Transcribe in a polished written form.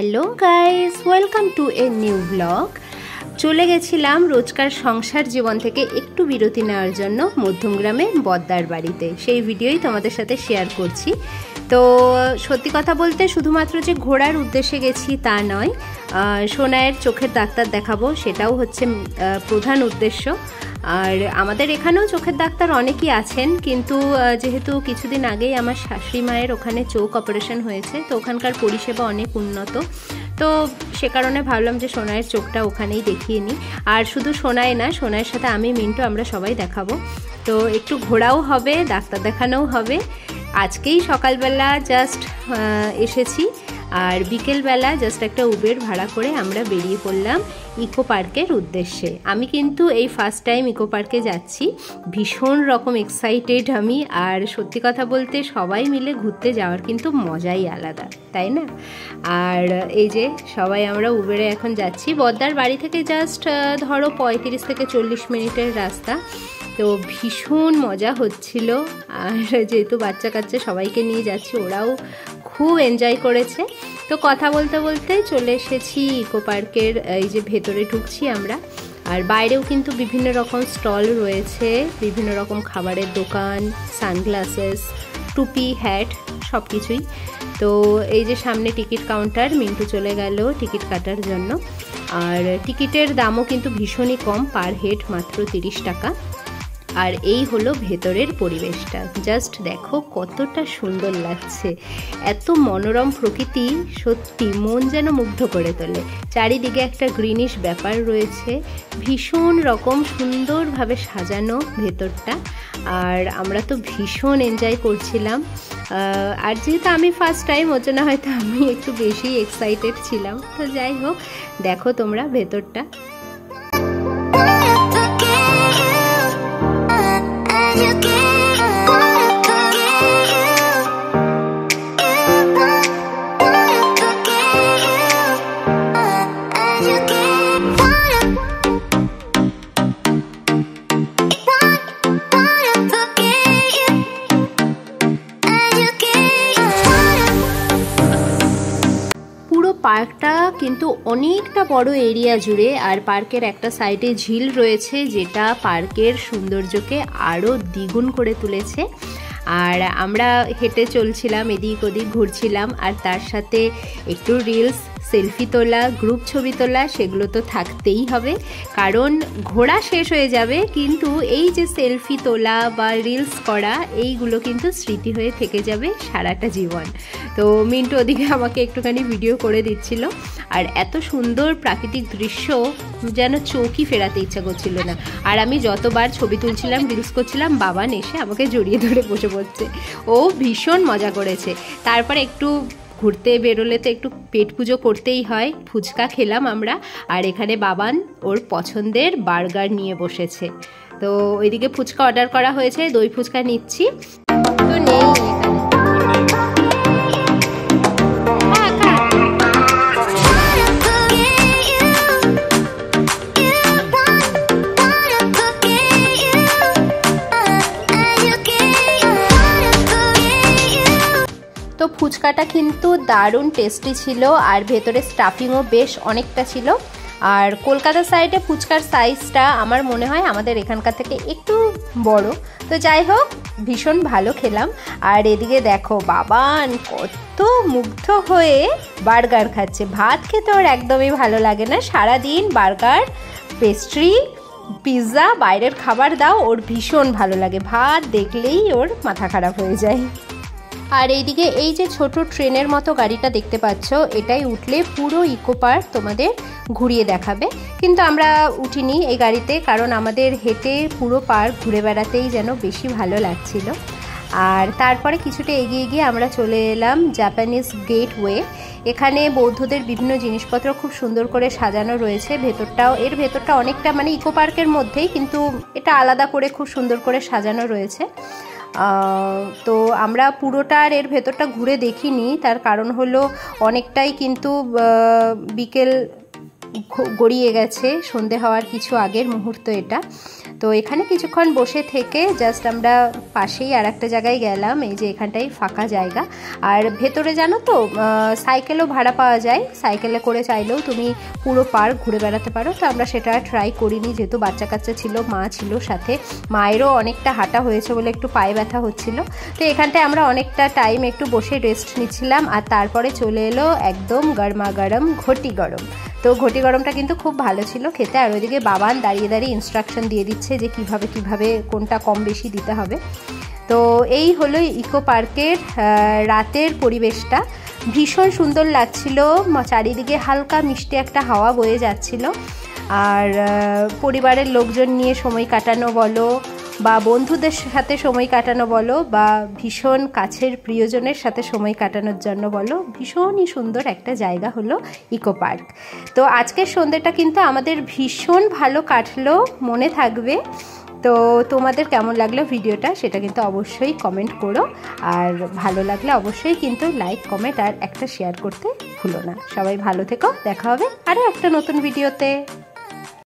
Hello guys, welcome to a new blog. চলে গেছিলাম রোজকার সংসার জীবন থেকে একটু বিরতি নেওয়ার জন্য মধ্যমগ্রামে বদ্দার বাড়িতে। সেই ভিডিওই তোমাদের সাথে শেয়ার করছি। তো সত্যি কথা বলতে শুধুমাত্র যে ঘোরার উদ্দেশ্যে গেছি তা নয়, সোনায়ের চোখের ডাক্তার দেখাবো, সেটাও হচ্ছে প্রধান উদ্দেশ্য। আর আমাদের এখানেও চোখের ডাক্তার অনেকেই আছেন, কিন্তু যেহেতু কিছুদিন আগেই আমার শাশুড়ি মায়ের ওখানে চোখ অপারেশন হয়েছে, তো ওখানকার পরিষেবা অনেক উন্নত, তো সে কারণে ভাবলাম যে সোনায়ের চোখটা ওখানেই দেখিয়ে নিই। আর শুধু সোনায় না, সোনায়ের সাথে আমি, মিন্টু, আমরা সবাই দেখাবো। তো একটু ঘোরাও হবে, ডাক্তার দেখানোও হবে। আজকেই সকালবেলা জাস্ট এসেছি, আর বিকেলবেলা জাস্ট একটা উবের ভাড়া করে আমরা বেরিয়ে পড়লাম ইকো পার্কের উদ্দেশ্যে। আমি কিন্তু এই ফার্স্ট টাইম ইকো পার্কে যাচ্ছি, ভীষণ রকম এক্সাইটেড আমি। আর সত্যি কথা বলতে সবাই মিলে ঘুরতে যাওয়ার কিন্তু মজাই আলাদা, তাই না? আর এই যে সবাই আমরা উবেরে এখন যাচ্ছি। বদ্দার বাড়ি থেকে জাস্ট ধরো 35 থেকে 40 মিনিটের রাস্তা। তো ভীষণ মজা হচ্ছিল, আর যেহেতু বাচ্চা কাচ্চা সবাইকে নিয়ে যাচ্ছি, ওরাও খুব এনজয় করেছে। তো কথা বলতে বলতে চলে এসেছি ইকো পার্কের এই যে ভেতরে ঢুকছি আমরা। আর বাইরেও কিন্তু বিভিন্ন রকম স্টল রয়েছে, বিভিন্ন রকম খাবারের দোকান, সানগ্লাসেস, টুপি, হ্যাট, সব কিছুই। তো এই যে সামনে টিকিট কাউন্টার, মিন্টু চলে গেল টিকিট কাটার জন্য। আর টিকিটের দামও কিন্তু ভীষণই কম, পার হেড মাত্র 30 টাকা। আর এই হলো ভেতরের পরিবেশটা, জাস্ট দেখো কতটা সুন্দর লাগছে। এত মনোরম প্রকৃতি, সত্যি মন যেন মুগ্ধ করে তোলে। চারিদিকে একটা গ্রিনিশ ব্যাপার রয়েছে, ভীষণ রকম সুন্দরভাবে সাজানো ভেতরটা। আর আমরা তো ভীষণ এনজয় করছিলাম। আর যেহেতু আমি ফার্স্ট টাইম, ওর জন্য হয়তো আমি একটু বেশি এক্সাইটেড ছিলাম। তো যাই হোক, দেখো তোমরা ভেতরটা। পার্কটা কিন্তু অনেকটা বড় এরিয়া জুড়ে, আর পার্কের একটা সাইডে ঝিল রয়েছে, যেটা পার্কের সৌন্দর্যকে আরও দ্বিগুণ করে তুলেছে। আর আমরা হেঁটে চলছিলাম, এদিক ওদিক ঘুরছিলাম, আর তার সাথে একটু রিলস, সেলফি তোলা, গ্রুপ ছবি তোলা, সেগুলো তো থাকতেই হবে, কারণ ঘোরা শেষ হয়ে যাবে, কিন্তু এই যে সেলফি তোলা বা রিলস করা, এইগুলো কিন্তু স্মৃতি হয়ে থেকে যাবে সারাটা জীবন। তো মিন্টু ওদিকে আমাকে একটুখানি ভিডিও করে দিচ্ছিল। আর এত সুন্দর প্রাকৃতিক দৃশ্য যেন চোখই ফেরাতে ইচ্ছা করছিল না। আর আমি যতবার ছবি তুলছিলাম, রিলস করছিলাম, বাবান এসে আমাকে জড়িয়ে ধরে বসে পড়ছে। ও ভীষণ মজা করেছে। তারপরে একটু ঘুরতে বেরোলে তো একটু পেট পুজো করতেই হয়, ফুচকা খেলাম আমরা। আর এখানে বাবান ওর পছন্দের বার্গার নিয়ে বসেছে। তো ওইদিকে ফুচকা অর্ডার করা হয়েছে, দই ফুচকা নিচ্ছি। তো নেই তো ফুচকাটা কিন্তু দারুণ টেস্টি ছিল, আর ভেতরে স্টাফিংও বেশ অনেকটা ছিল। আর কলকাতা সাইডে ফুচকার সাইজটা আমার মনে হয় আমাদের এখানকার থেকে একটু বড়। তো যাই হোক, ভীষণ ভালো খেলাম। আর এদিকে দেখো বাবান কত মুগ্ধ হয়ে বার্গার খাচ্ছে। ভাত খেতে ওর একদমই ভালো লাগে না, সারাদিন বার্গার, পেস্ট্রি, পিৎজা, বাইরের খাবার দাও, ওর ভীষণ ভালো লাগে। ভাত দেখলেই ওর মাথা খারাপ হয়ে যায়। আর এইদিকে এই যে ছোট ট্রেনের মতো গাড়িটা দেখতে পাচ্ছ, এটাই উঠলে পুরো ইকো পার্ক তোমাদের ঘুরিয়ে দেখাবে। কিন্তু আমরা উঠিনি এই গাড়িতে, কারণ আমাদের হেঁটে পুরো পার্ক ঘুরে বেড়াতেই যেন বেশি ভালো লাগছিল। আর তারপরে কিছুটা এগিয়ে গিয়ে আমরা চলে এলাম জাপানিজ গেটওয়ে। এখানে বৌদ্ধদের বিভিন্ন জিনিসপত্র খুব সুন্দর করে সাজানো রয়েছে। এর ভেতরটা অনেকটা মানে ইকো পার্কের মধ্যেই, কিন্তু এটা আলাদা করে খুব সুন্দর করে সাজানো রয়েছে। তো আমরা পুরোটা আর এর ভেতরটা ঘুরে দেখিনি, তার কারণ হলো অনেকটাই কিন্তু বিকেল গড়িয়ে গেছে, সন্ধে হওয়ার কিছু আগের মুহূর্ত এটা। তো এখানে কিছুক্ষণ বসে থেকে জাস্ট আমরা পাশেই আর একটা জায়গায় গেলাম, এই যে এখানটাই ফাঁকা জায়গা। আর ভেতরে জানো তো সাইকেলও ভাড়া পাওয়া যায়, সাইকেলে করে চাইলেও তুমি পুরো পার্ক ঘুরে বেড়াতে পারো। তো আমরা সেটা ট্রাই করিনি, যেহেতু বাচ্চা কাচ্চা ছিল, মা ছিল সাথে, মায়েরও অনেকটা হাঁটা হয়েছে বলে একটু পায়ে ব্যথা হচ্ছিল। তো এখানটায় আমরা অনেকটা টাইম একটু বসে রেস্ট নিচ্ছিলাম। আর তারপরে চলে এলো একদম গরমা গরম ঘটি গরম। তো ঘটি গরমটা কিন্তু খুব ভালো ছিল খেতে। আর ওইদিকে বাবান দাঁড়িয়ে দাঁড়িয়ে ইনস্ট্রাকশন দিয়ে দিচ্ছে যে কিভাবে কোনটা কম বেশি দিতে হবে। তো এই হলো ইকো পার্কের রাতের পরিবেশটা। ভীষণ সুন্দর লাগছিল, চারিদিকে হালকা মিষ্টি একটা হাওয়া বয়ে যাচ্ছিল। আর পরিবারের লোকজন নিয়ে সময় কাটানো বলো, বা বন্ধুদের সাথে সময় কাটানো বলো, বা ভীষণ কাছের প্রিয়জনের সাথে সময় কাটানোর জন্য বলো, ভীষণই সুন্দর একটা জায়গা হলো ইকো পার্ক। তো আজকের সন্ধ্যেটা কিন্তু আমাদের ভীষণ ভালো কাটলো, মনে থাকবে। তো তোমাদের কেমন লাগলো ভিডিওটা সেটা কিন্তু অবশ্যই কমেন্ট করো। আর ভালো লাগলে অবশ্যই কিন্তু লাইক, কমেন্ট আর একটা শেয়ার করতে ভুলো না। সবাই ভালো থেকো, দেখা হবে আরও একটা নতুন ভিডিওতে।